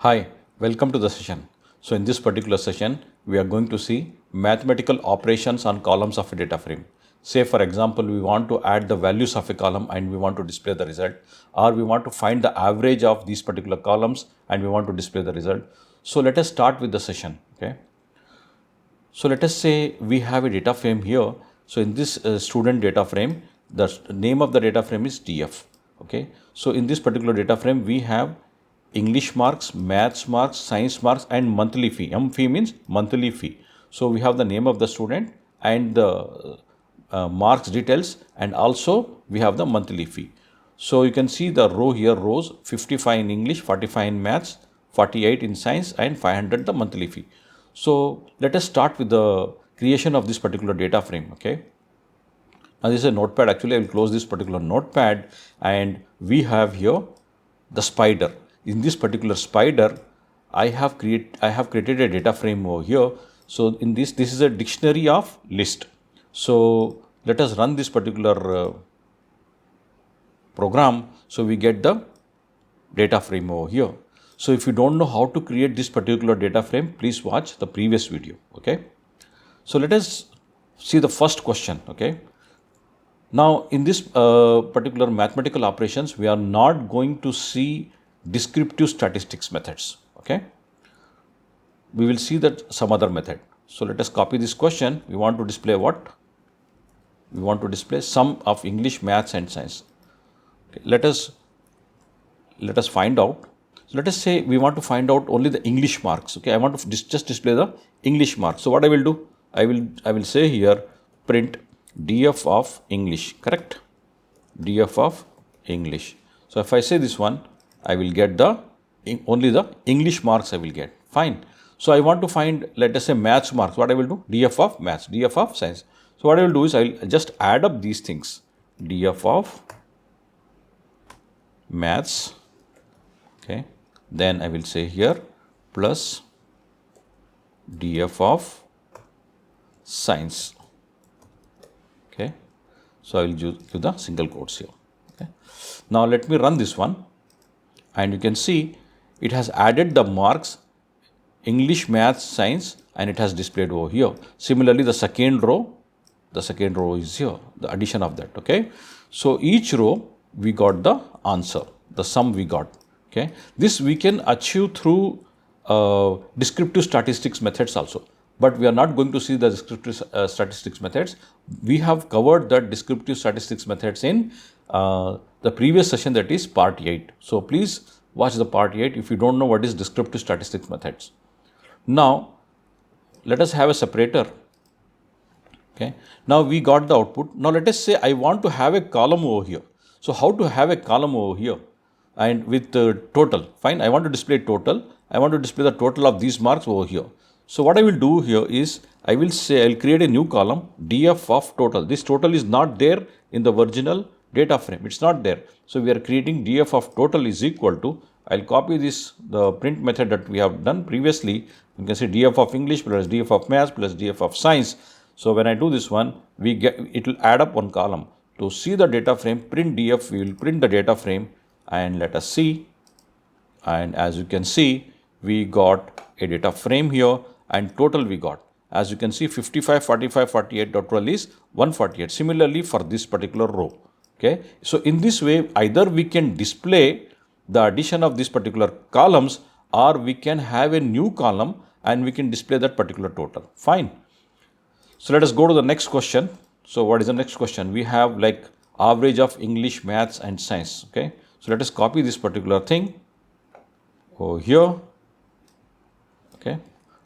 Hi, welcome to the session. So in this particular session, we are going to see mathematical operations on columns of a data frame. Say for example, we want to add the values of a column and we want to display the result, or we want to find the average of these particular columns and we want to display the result. So let us start with the session. Okay. So let us say we have a data frame here. So in this student data frame, the name of the data frame is DF. Okay. So in this particular data frame, we have English marks, maths marks, science marks, and monthly fee. Fee means monthly fee. So we have the name of the student and the marks details, and also we have the monthly fee. So you can see the row here, rows 55 in English, 45 in maths, 48 in science, and 500 the monthly fee. So let us start with the creation of this particular data frame. Okay. Now this is a notepad. Actually, I will close this particular notepad, and we have here the spider. In this particular spider, I have created a data frame over here. So in this is a dictionary of list. So let us run this particular program. So we get the data frame over here. So if you don't know how to create this particular data frame, please watch the previous video. Okay. So let us see the first question. Okay. Now in this particular mathematical operations, we are not going to see descriptive statistics methods. Okay. We will see that some other method. So let us copy this question. We want to display what? We want to display sum of English, maths, and science. Okay. Let us find out. So let us say we want to find out only the English marks. Okay, I want to just display the English marks. So what I will do? I will say here print df of English. Correct? Df of English. So if I say this one, I will get the only the English marks I will get. Fine. So I want to find, let us say, maths marks. What I will do? Df of maths, df of science. So what I will do is I will just add up these things. Df of maths. Okay. Then I will say here plus df of science. Okay. So I will use the single quotes here. Okay. Now let me run this one, and you can see it has added the marks English, maths, science, and it has displayed over here. Similarly, the second row is here, the addition of that. Okay. So each row we got the answer, the sum we got. Okay. This we can achieve through descriptive statistics methods also, but we are not going to see the descriptive statistics methods. We have covered the descriptive statistics methods in the previous session, that is part 8. So please watch the part 8 if you don't know what is descriptive statistics methods. Now let us have a separator. Okay. Now we got the output. Now let us say I want to have a column over here. So how to have a column over here? And with total, fine, I want to display total. I want to display the total of these marks over here. So what I will do here is, I will say, I will create a new column, df of total. This total is not there in the original data frame. It's not there. So we are creating df of total is equal to, I'll copy this, the print method that we have done previously. You can say df of English plus df of maths plus df of science. So when I do this one, it will add up one column. To see the data frame, print df, we will print the data frame. And let us see, and as you can see, we got a data frame here, and total we got. As you can see, 55, 45, 48, total is 148. Similarly for this particular row. Okay. So in this way, either we can display the addition of these particular columns, or we can have a new column and we can display that particular total. Fine. So let us go to the next question. So what is the next question? We have like average of English, maths, and science. Okay. So let us copy this particular thing over here. Okay.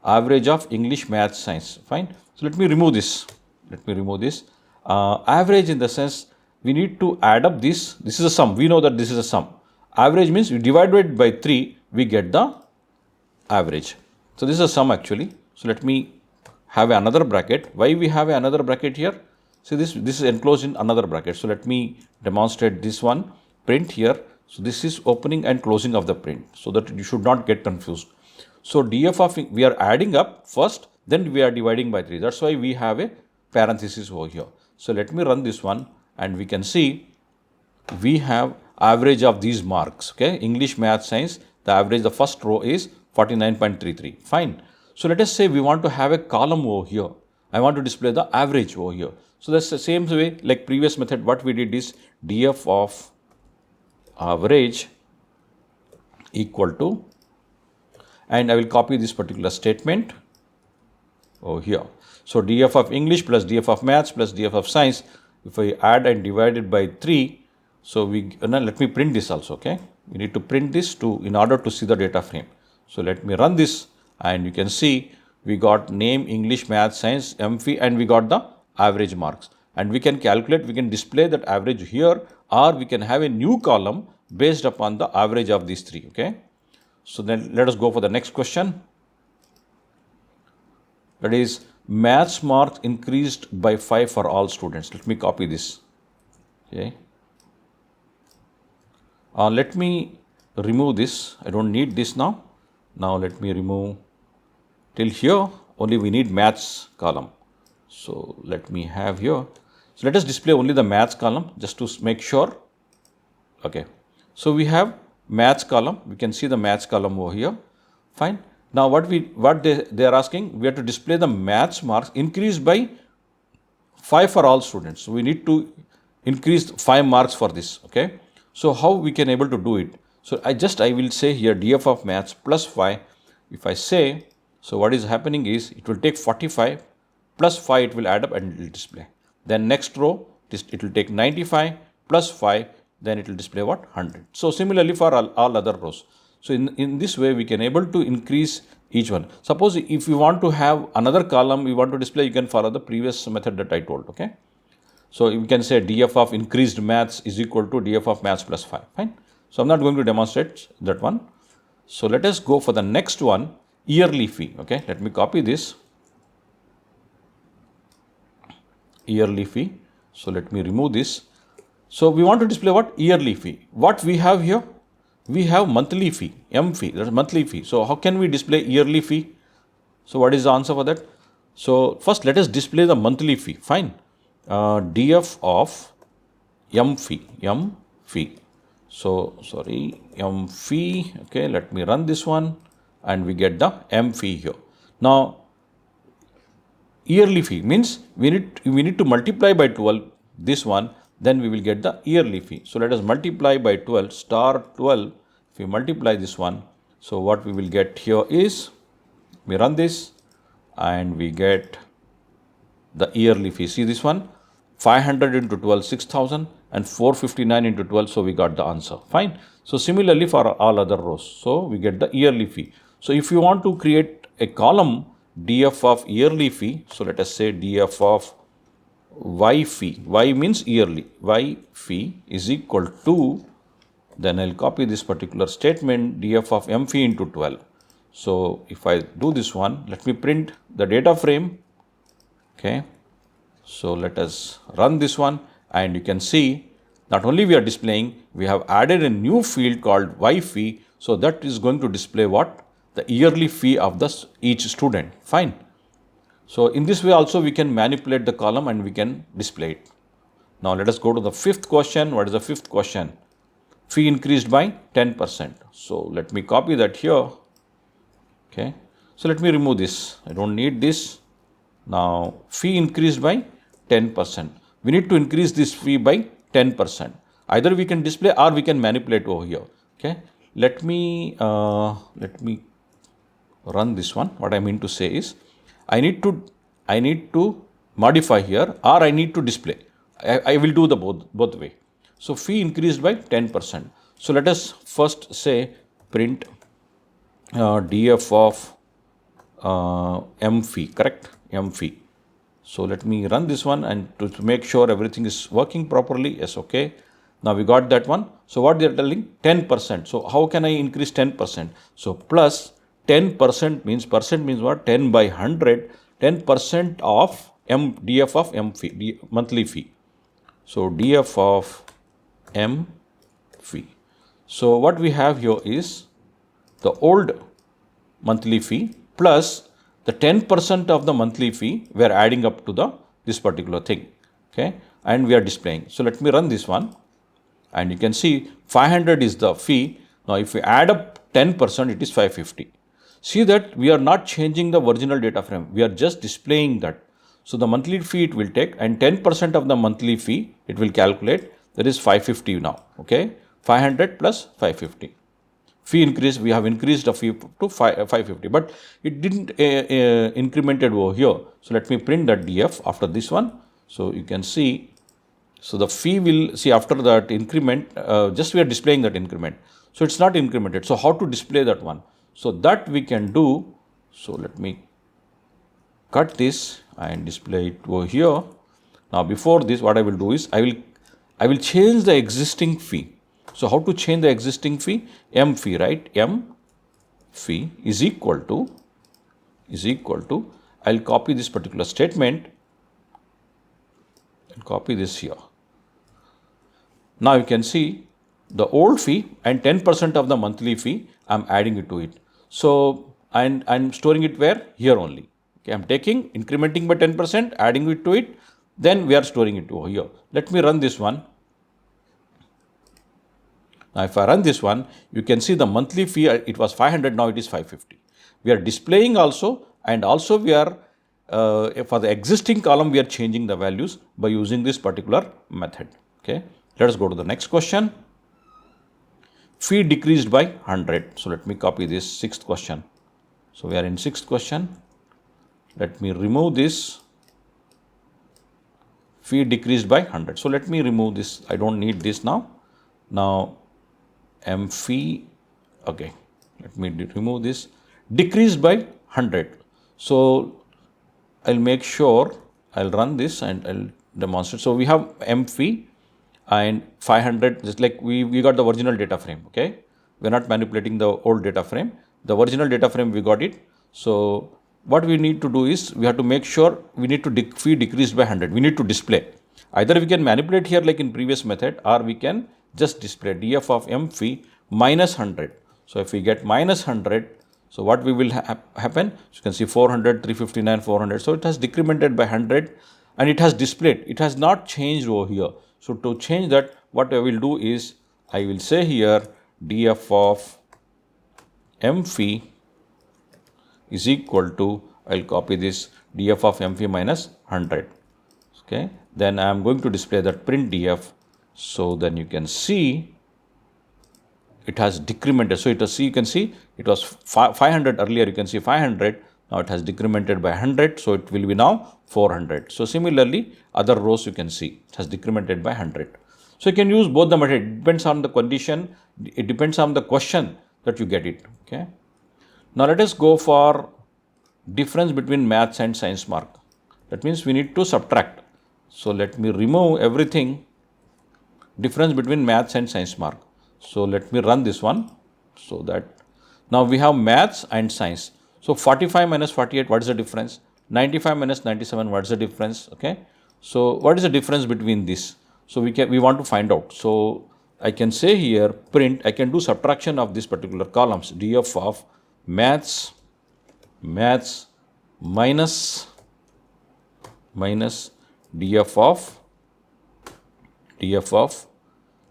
Average of English, maths, science. Fine. So let me remove this. Average in the sense, we need to add up this. This is a sum. We know that this is a sum. Average means we divide it by 3, we get the average. So this is a sum actually. So let me have another bracket. Why we have another bracket here? See, this is enclosed in another bracket. So let me demonstrate this one. Print here. So this is opening and closing of the print, so that you should not get confused. So df of, we are adding up first, then we are dividing by 3. That's why we have a parenthesis over here. So let me run this one, and we can see we have average of these marks. Okay, English, math, science. the average, the first row is 49.33. Fine. So let us say we want to have a column over here. I want to display the average over here. So that's the same way like previous method. What we did is df of average equal to, and I will copy this particular statement over here. So df of English plus df of maths plus df of science, if I add and divide it by 3, so let me print this also, okay. We need to print this in order to see the data frame. So let me run this, and you can see we got name, English, maths, science, MPhil, and we got the average marks. And we can calculate, we can display that average here, or we can have a new column based upon the average of these 3, okay. So then let us go for the next question. That is, maths marks increased by 5 for all students. Let me copy this, okay. Let me remove this. I don't need this now. Now let me remove till here. Only we need maths column. So let me have here. So let us display only the maths column just to make sure. Okay. So we have maths column. We can see the maths column over here. Fine. Now what they are asking, we have to display the maths marks increased by 5 for all students. So we need to increase 5 marks for this. Okay. So how we can able to do it? So I will say here df of maths plus 5. If I say, so what is happening is it will take 45 plus 5, it will add up and it will display. Then next row, it will take 95 plus 5, then it will display what? 100. So similarly for all other rows. So in this way, we can able to increase each one. Suppose if you want to have another column, you want to display, you can follow the previous method that I told, okay. So you can say df of increased maths is equal to df of maths plus 5, fine. So I'm not going to demonstrate that one. So let us go for the next one, yearly fee, okay. Let me copy this, yearly fee. So let me remove this. So we want to display what? Yearly fee. What we have here? We have monthly fee, M fee, that's monthly fee. So how can we display yearly fee? So what is the answer for that? So first let us display the monthly fee, fine. df of M fee. So sorry, M fee, okay, let me run this one, and we get the M fee here. Now yearly fee means we need to multiply by 12 this one, then we will get the yearly fee. So let us multiply by 12 star 12. If we multiply this one, so what we will get here is, we run this and we get the yearly fee. See this one, 500 into 12, 6,000, and 459 into 12. So we got the answer, fine. So similarly for all other rows, so we get the yearly fee. So if you want to create a column df of yearly fee, so let us say df of y fee, y means yearly, y fee is equal to, then I'll copy this particular statement, df of M fee into 12. So if I do this one, let me print the data frame, okay. So let us run this one, and you can see not only we are displaying, we have added a new field called y fee. So that is going to display what? The yearly fee of each student, fine. So in this way also we can manipulate the column and we can display it. Now let us go to the fifth question. What is the fifth question? Fee increased by 10%. So let me copy that here, okay. So let me remove this, I don't need this. Now fee increased by 10%. We need to increase this fee by 10%. Either we can display or we can manipulate over here, okay. Let me run this one. What I mean to say is, I need to modify here, or I need to display. I will do the both way. So fee increased by 10%. So let us first say print df of M fee, correct? M fee. So let me run this one, and to make sure everything is working properly. Yes, okay. Now we got that one. So what they are telling? 10%. So how can I increase 10%? So plus 10% means what? 10 by 100. 10% of df of M fee, monthly fee. So df of M fee. So what we have here is the old monthly fee plus the 10% of the monthly fee we are adding up to this particular thing, okay, and we are displaying. So let me run this one, and you can see 500 is the fee. Now if we add up 10%, it is 550. See that we are not changing the original data frame. We are just displaying that. So the monthly fee it will take, and 10% of the monthly fee it will calculate. That is 550 now. Okay, 500 plus 550. Fee increase, we have increased the fee to 550, but it didn't incremented over here. So let me print that DF after this one. So you can see, so the fee will see after that increment, just we are displaying that increment. So it's not incremented. So how to display that one? So that we can do. So let me cut this and display it over here. Now before this, what I will do is I will change the existing fee. So how to change the existing fee? M fee, right? M fee is equal to, I'll copy this particular statement and copy this here. Now you can see the old fee and 10% of the monthly fee, I'm adding it to it. So, and I'm storing it where? Here only. Okay, I'm taking, incrementing by 10%, adding it to it, then we are storing it over here. Let me run this one. Now if I run this one, you can see the monthly fee, it was 500, now it is 550. We are displaying also, and also we are, for the existing column, we are changing the values by using this particular method. Okay, let us go to the next question. Fee decreased by 100. So let me copy this sixth question. So we are in sixth question. Let me remove this. Fee decreased by 100. So let me remove this. I don't need this now. Now M fee, okay, let me remove this, decreased by 100. So I'll make sure, I'll run this and I'll demonstrate. So we have M fee and 500, just like we got the original data frame, okay. We're not manipulating the old data frame. The original data frame, we got it. So what we need to do is, we have to make sure we need to fee decreased by 100. We need to display. Either we can manipulate here like in previous method, or we can just display DF of M fee minus 100. So if we get minus 100, so what we will happen? You can see 400, 359, 400. So it has decremented by 100 and it has displayed. It has not changed over here. So to change that, what I will do is, I will say here DF of M fee is equal to, I'll copy this, DF of M fee minus 100. Okay. Then I am going to display that print DF. So then you can see it has decremented. So it was, you can see it was 500 earlier, you can see 500. Now it has decremented by 100. So it will be now 400. So similarly, other rows you can see it has decremented by 100. So you can use both the method. It depends on the condition. It depends on the question that you get it. Okay. Now let us go for difference between maths and science mark. That means we need to subtract. So let me remove everything. Difference between maths and science mark. So let me run this one. So that now we have maths and science. So 45 minus 48, what is the difference? 95 minus 97, what is the difference? Okay. So what is the difference between this? So we want to find out. So I can say here print, I can do subtraction of this particular columns, DF of maths minus DF of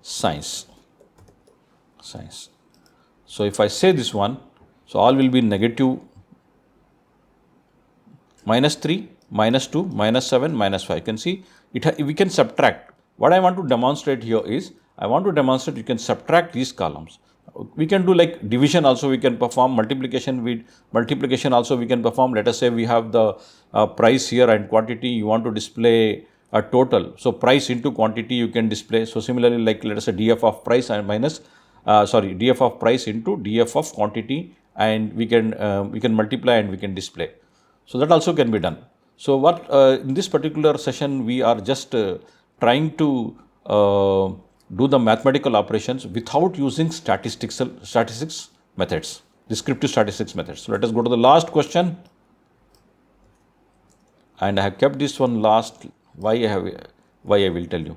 science. So if I say this one, so all will be negative minus 3, minus 2, minus 7, minus 5. You can see we can subtract. What I want to demonstrate here is, I want to demonstrate you can subtract these columns. We can do like division also, we can perform multiplication also we can perform. Let us say we have the price here and quantity, you want to display a total. So price into quantity you can display. So similarly, like let us say DF of price and minus, DF of price into DF of quantity, and we can multiply and we can display. So that also can be done. So what in this particular session we are just trying to do the mathematical operations without using statistics methods, descriptive statistics methods. So let us go to the last question, and I have kept this one last. Why I will tell you.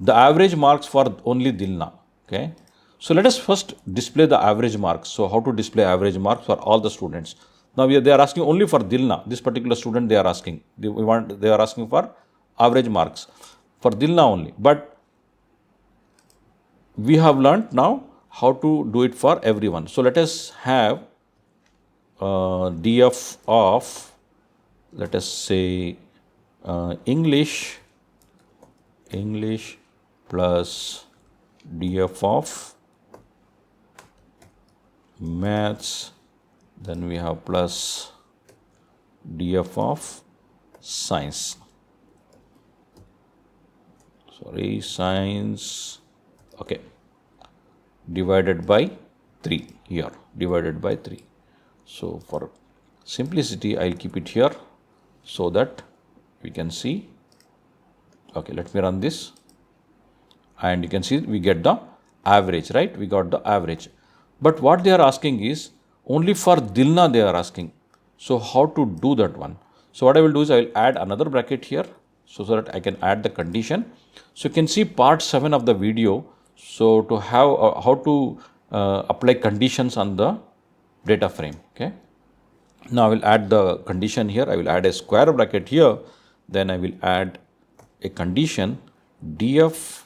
The average marks for only Dilna. Okay. So let us first display the average marks. So how to display average marks for all the students? Now they are asking only for Dilna. This particular student they are asking. They are asking for average marks for Dilna only. But we have learnt now how to do it for everyone. So let us have df of, let us say, English plus df of maths, then we have plus df of science. Science, okay, divided by 3 here, divided by 3. So for simplicity, I'll keep it here so that we can see. Okay, let me run this, and you can see we get the average, right? We got the average. But what they are asking is only for Dilna they are asking. So how to do that one? So what I will do is I will add another bracket here so that I can add the condition. So you can see part 7 of the video. So to have how to apply conditions on the data frame. Okay. Now I will add the condition here. I will add a square bracket here. Then I will add a condition df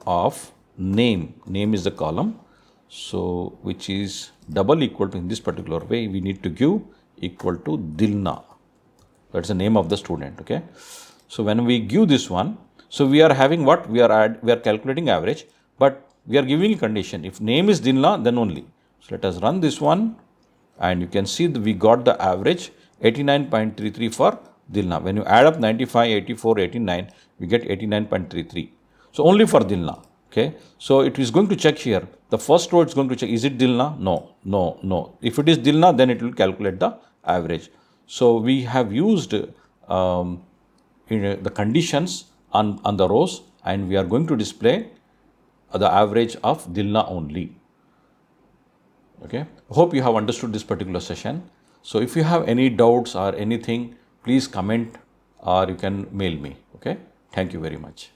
of name. Name is the column. So which is double equal to, in this particular way, we need to give equal to Dilna. That's the name of the student. Okay. So when we give this one, so we are having what? We are calculating average, but we are giving a condition. If name is Dilna, then only. So let us run this one, and you can see that we got the average 89.33 for Dilna. When you add up 95, 84, 89, we get 89.33. So only for Dilna. Okay. So it is going to check here. The first row it's going to check, is it Dilna? No, no, no. If it is Dilna, then it will calculate the average. So we have used the conditions on the rows, and we are going to display the average of Dilna only. Okay. Hope you have understood this particular session. So if you have any doubts or anything, please comment or you can mail me. Okay. Thank you very much.